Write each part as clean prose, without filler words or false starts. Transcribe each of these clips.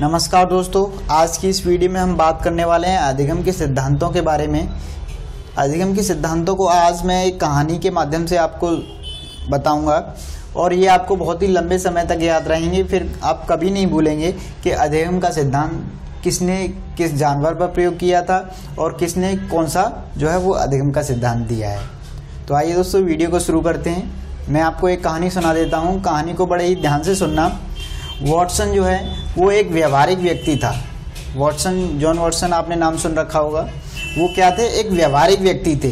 नमस्कार दोस्तों, आज की इस वीडियो में हम बात करने वाले हैं अधिगम के सिद्धांतों के बारे में। अधिगम के सिद्धांतों को आज मैं एक कहानी के माध्यम से आपको बताऊंगा और ये आपको बहुत ही लंबे समय तक याद रहेंगे। फिर आप कभी नहीं भूलेंगे कि अधिगम का सिद्धांत किसने किस जानवर पर प्रयोग किया था और किसने कौन सा जो है वो अधिगम का सिद्धांत दिया है। तो आइए दोस्तों, वीडियो को शुरू करते हैं। मैं आपको एक कहानी सुना देता हूँ। कहानी को बड़े ही ध्यान से सुनना। वॉटसन जो है वो एक व्यवहारिक व्यक्ति था। वॉटसन, जॉन वॉटसन आपने नाम सुन रखा होगा। वो क्या थे? एक व्यवहारिक व्यक्ति थे।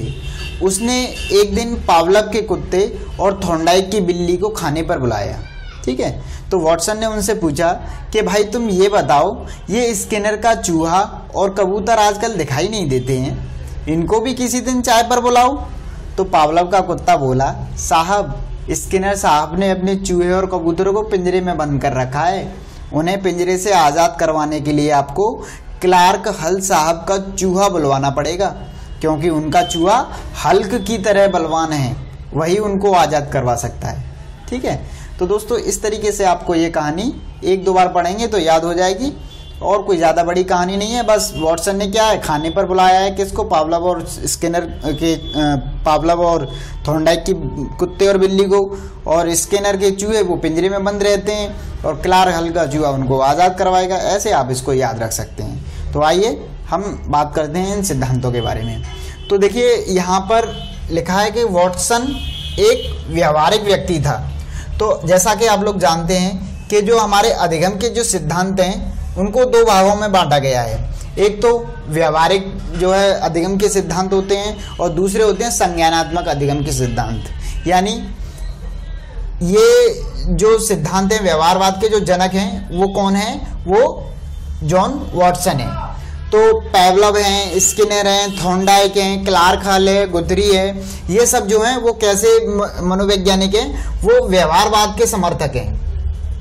उसने एक दिन पावलव के कुत्ते और थॉर्नडाइक की बिल्ली को खाने पर बुलाया। ठीक है, तो वॉटसन ने उनसे पूछा कि भाई तुम ये बताओ, ये स्किनर का चूहा और कबूतर आजकल दिखाई नहीं देते हैं, इनको भी किसी दिन चाय पर बुलाओ। तो पावलव का कुत्ता बोला, साहब, स्किनर साहब ने अपने चूहे और कबूतरों को पिंजरे में बंद कर रखा है। उन्हें पिंजरे से आज़ाद करवाने के लिए आपको क्लार्क हल साहब का चूहा बुलवाना पड़ेगा, क्योंकि उनका चूहा हल्क की तरह बलवान है, वही उनको आज़ाद करवा सकता है। ठीक है, तो दोस्तों इस तरीके से आपको ये कहानी एक दो बार पढ़ेंगे तो याद हो जाएगी। और कोई ज़्यादा बड़ी कहानी नहीं है। बस वॉटसन ने क्या है, खाने पर बुलाया है किसको? पावलव और स्किनर के, पावलव और थॉर्नडाइक की कुत्ते और बिल्ली को, और स्किनर के चूहे वो पिंजरे में बंद रहते हैं और क्लार्क हल का चूहा उनको आज़ाद करवाएगा। ऐसे आप इसको याद रख सकते हैं। तो आइए हम बात करते हैं इन सिद्धांतों के बारे में। तो देखिए, यहाँ पर लिखा है कि वॉटसन एक व्यवहारिक व्यक्ति था। तो जैसा कि आप लोग जानते हैं कि जो हमारे अधिगम के जो सिद्धांत हैं उनको दो भागों में बांटा गया है। एक तो व्यवहारिक जो है अधिगम के सिद्धांत होते हैं और दूसरे होते हैं संज्ञानात्मक अधिगम के सिद्धांत। यानी ये जो सिद्धांत हैं, व्यवहारवाद के जो जनक हैं वो कौन हैं? वो जॉन वॉटसन है। तो पावलव हैं, स्किनर हैं, थॉर्नडाइक हैं, क्लार्क हल है, गुथरी है, ये सब जो हैं वो कैसे मनोवैज्ञानिक हैं? वो व्यवहारवाद के समर्थक हैं।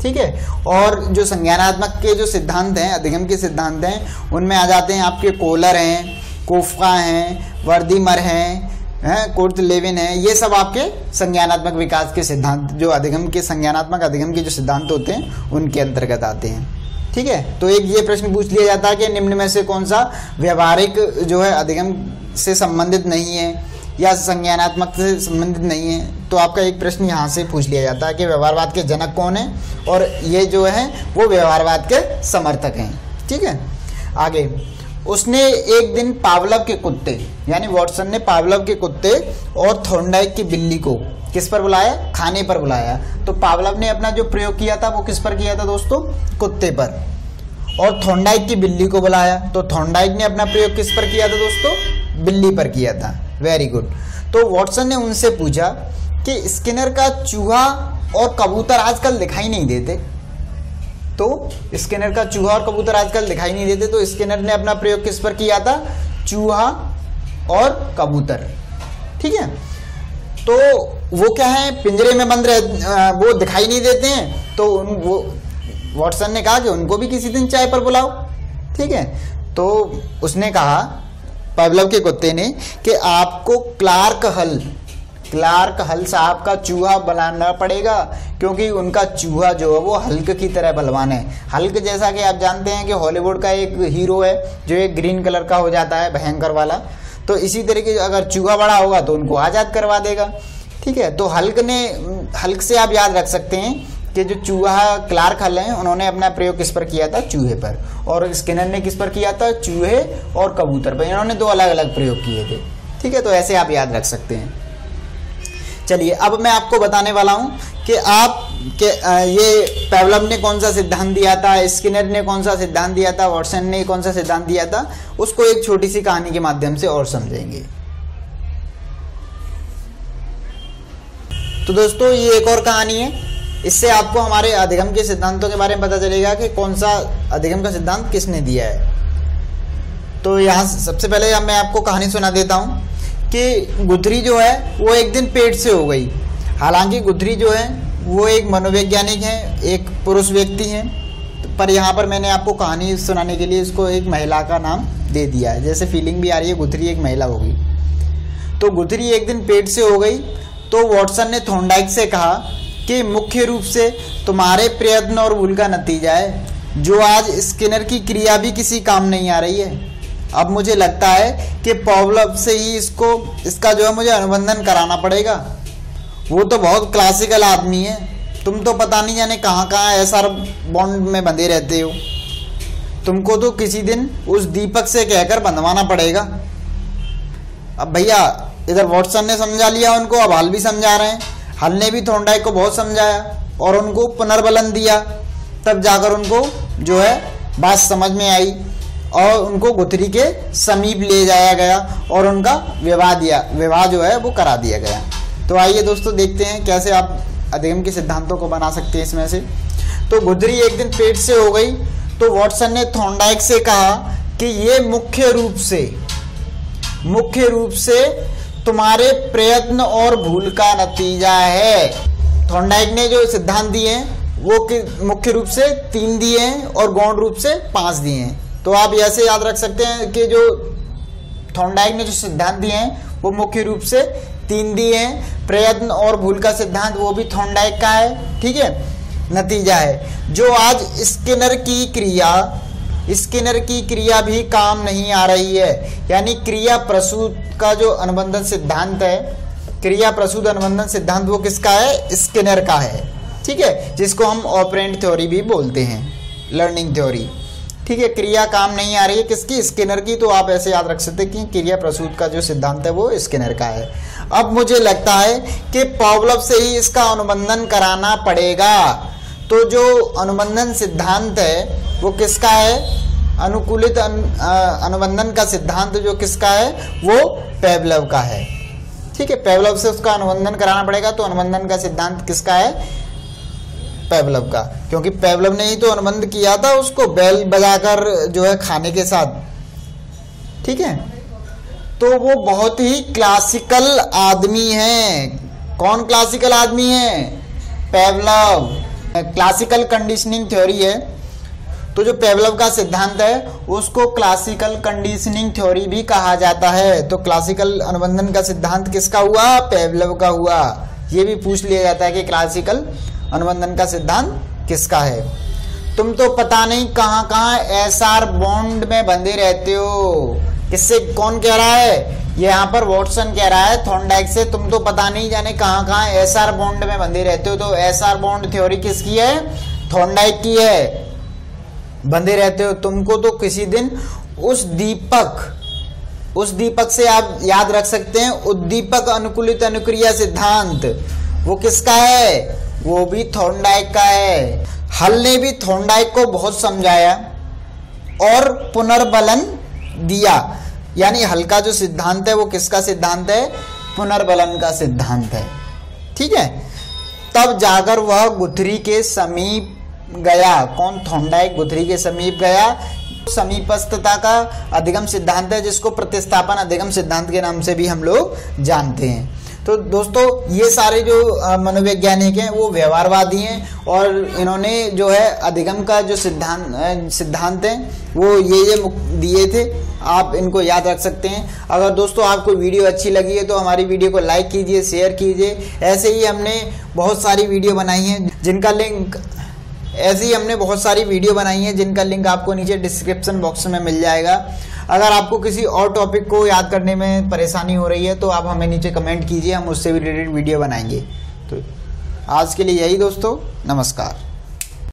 ठीक है, और जो संज्ञानात्मक के जो सिद्धांत हैं, अधिगम के सिद्धांत हैं, उनमें आ जाते हैं आपके कोलर हैं, कोफ्का हैं, वर्दीमर हैं, कुर्ट लेविन हैं। ये सब आपके संज्ञानात्मक विकास के सिद्धांत, जो अधिगम के संज्ञानात्मक अधिगम के जो सिद्धांत होते हैं उनके अंतर्गत आते हैं। ठीक है, तो एक ये प्रश्न पूछ लिया जाता है कि निम्न में से कौन सा व्यवहारिक जो है अधिगम से संबंधित नहीं है या संज्ञानात्मक से संबंधित नहीं है। तो आपका एक प्रश्न यहाँ से पूछ लिया जाता है कि व्यवहारवाद के जनक कौन है और ये जो है वो व्यवहारवाद के समर्थक हैं। ठीक है, आगे उसने एक दिन पावलव के कुत्ते, यानी वॉटसन ने पावलव के कुत्ते और थॉर्नडाइक की बिल्ली को किस पर बुलाया? खाने पर बुलाया। तो पावलव ने अपना जो प्रयोग किया था वो किस पर किया था दोस्तों? कुत्ते पर। और थॉर्नडाइक की बिल्ली को बुलाया, तो थॉर्नडाइक ने अपना प्रयोग किस पर किया था दोस्तों? बिल्ली पर किया था। Very good. तो वॉटसन ने उनसे पूछा कि स्किनर का चूहा और कबूतर आजकल दिखाई नहीं देते। तो स्किनर का चूहा और कबूतर आजकल दिखाई नहीं देते, तो स्किनर ने अपना प्रयोग किस पर किया था? चूहा और कबूतर। ठीक है, तो वो क्या है, पिंजरे में बंद रहे, वो दिखाई नहीं देते हैं। तो वो वॉटसन ने कहा कि उनको भी किसी दिन चाय पर बुलाओ। ठीक है, तो उसने कहा, पावलव के कुत्ते ने, कि आपको क्लार्क हल साहब का चूहा बुलाना पड़ेगा, क्योंकि उनका चूहा जो है वो हल्क की तरह बलवान है। हल्क जैसा कि आप जानते हैं कि हॉलीवुड का एक हीरो है जो एक ग्रीन कलर का हो जाता है, भयंकर वाला। तो इसी तरीके अगर चूहा बड़ा होगा तो उनको आज़ाद करवा देगा। ठीक है, तो हल्क से आप याद रख सकते हैं कि जो चूहा क्लार्क हल हैं उन्होंने अपना प्रयोग किस पर किया था? चूहे पर। और स्किनर ने किस पर किया था? चूहे और कबूतर पर। इन्होंने दो अलग अलग प्रयोग किए थे। ठीक है, तो ऐसे आप याद रख सकते हैं। चलिए, अब मैं आपको बताने वाला हूं कि ये पावलव ने कौन सा सिद्धांत दिया था, स्किनर ने कौन सा सिद्धांत दिया था, वॉटसन ने कौन सा सिद्धांत दिया था, उसको एक छोटी सी कहानी के माध्यम से और समझेंगे। तो दोस्तों ये एक और कहानी है, इससे आपको हमारे अधिगम के सिद्धांतों के बारे में पता चलेगा कि कौन सा अधिगम का सिद्धांत किसने दिया है। तो यहाँ सबसे पहले मैं आपको कहानी सुना देता हूँ कि गुथरी जो है वो एक दिन पेट से हो गई। हालांकि गुथरी जो है वो एक मनोवैज्ञानिक है, एक पुरुष व्यक्ति हैं, पर यहाँ पर मैंने आपको कहानी सुनाने के लिए इसको एक महिला का नाम दे दिया है। जैसे फीलिंग भी आ रही है, गुथरी एक महिला होगी। तो गुथरी एक दिन पेट से हो गई। तो वॉटसन ने थॉर्नडाइक से कहा कि मुख्य रूप से तुम्हारे प्रयत्न और भूल का नतीजा है जो आज स्किनर की क्रिया भी किसी काम नहीं आ रही है। अब मुझे लगता है कि पावलोव से ही इसका जो है मुझे अनुबंधन कराना पड़ेगा। वो तो बहुत क्लासिकल आदमी है, तुम तो पता नहीं जाने कहाँ कहाँ एसआर बॉन्ड में बंधे रहते हो। तुमको तो किसी दिन उस दीपक से कहकर बंधवाना पड़ेगा। अब भैया इधर वॉटसन ने समझा लिया उनको, अब हल भी समझा रहे हैं। हल ने भी थॉर्नडाइक को बहुत समझाया और उनको पुनर्बलन दिया, तब जाकर उनको जो है बात समझ में आई और उनको गुथरी के समीप ले जाया गया और उनका विवाह जो है वो करा दिया गया। तो आइए दोस्तों देखते हैं कैसे आप अधिगम के सिद्धांतों को बना सकते हैं इसमें से। तो गुथरी एक दिन पेट से हो गई तो वॉटसन ने थॉर्नडाइक से कहा कि ये मुख्य रूप से तुम्हारे प्रयत्न और भूल का नतीजा है। थॉर्नडाइक ने जो सिद्धांत दिए हैं वो मुख्य रूप से 3 दिए हैं और गौण रूप से 5 दिए हैं। तो आप ऐसे याद रख सकते हैं कि जो थॉर्नडाइक ने जो सिद्धांत दिए हैं वो मुख्य रूप से 3 दिए हैं। प्रयत्न और भूल का सिद्धांत वो भी थॉर्नडाइक का है, ठीक है। नतीजा है जो आज स्किनर की क्रिया भी काम नहीं आ रही है, यानी क्रिया प्रसूत का जो अनुबंधन सिद्धांत है, क्रिया प्रसूत अनुबंधन सिद्धांत वो किसका है? स्किनर का है, ठीक है, जिसको हम ऑपरेंट थ्योरी भी बोलते हैं, लर्निंग थ्योरी, ठीक है। क्रिया काम नहीं आ रही है किसकी? स्किनर की। तो आप ऐसे याद रख सकते हैं कि क्रिया प्रसूत का जो सिद्धांत है वो स्किनर का है। अब मुझे लगता है कि पावलोव से ही इसका अनुबंधन कराना पड़ेगा। तो जो अनुबंधन सिद्धांत है वो किसका है? अनुकूलित अनुबंधन का सिद्धांत जो किसका है? वो पावलोव का है, ठीक है। पावलोव से उसका अनुबंधन कराना पड़ेगा। तो अनुबंधन का सिद्धांत किसका है? पावलोव का, क्योंकि पावलोव ने ही तो अनुबंध किया था उसको बेल बजाकर जो है खाने के साथ, ठीक है। तो वो बहुत ही क्लासिकल आदमी है। कौन क्लासिकल आदमी है? पावलोव। क्लासिकल कंडीशनिंग थ्योरी है, तो जो पावलोव का सिद्धांत है उसको क्लासिकल कंडीशनिंग थ्योरी भी कहा जाता है। तो क्लासिकल अनुबंधन का सिद्धांत किसका हुआ? पावलोव का हुआ। ये भी पूछ लिया जाता है कि क्लासिकल अनुबंधन का सिद्धांत किसका है। तुम तो पता नहीं कहाँ कहाँ एसआर बॉन्ड में बंधे रहते हो। किससे? कौन कह रहा है? ये यहाँ पर वॉटसन कह रहा है थॉर्नडाइक से, तुम तो पता नहीं जाने कहाँ कहाँ एसआर बॉन्ड में बंधे रहते हो। तो एसआर बॉन्ड थ्योरी किसकी है? थॉर्नडाइक की है। बंधे रहते हो। तुमको तो किसी दिन उस दीपक से आप याद रख सकते हैं, उद्दीपक अनुकूलित अनुक्रिया सिद्धांत, वो किसका है? वो भी थॉर्नडाइक का है। हल ने भी थॉर्नडाइक को बहुत समझाया और पुनर्बलन दिया, यानी हल का जो सिद्धांत है वो किसका सिद्धांत है? पुनर्बलन का सिद्धांत है, ठीक है। तब जाकर वह गुथरी के समीप गया। कौन? थॉर्नडाइक गुथरी के समीप गया। समीपस्थता का अधिगम सिद्धांत है, जिसको प्रतिस्थापन अधिगम सिद्धांत के नाम से भी हम लोग जानते हैं। तो दोस्तों ये सारे जो मनोवैज्ञानिक हैं वो व्यवहारवादी हैं और इन्होंने जो है अधिगम का जो सिद्धांत है वो ये दिए थे। आप इनको याद रख सकते हैं। अगर दोस्तों आपको वीडियो अच्छी लगी है तो हमारी वीडियो को लाइक कीजिए, शेयर कीजिए। ऐसे ही हमने बहुत सारी वीडियो बनाई हैं जिनका लिंक आपको नीचे डिस्क्रिप्शन बॉक्स में मिल जाएगा। अगर आपको किसी और टॉपिक को याद करने में परेशानी हो रही है तो आप हमें नीचे कमेंट कीजिए, हम उससे भी रिलेटेड वीडियो बनाएंगे। तो आज के लिए यही दोस्तों, नमस्कार।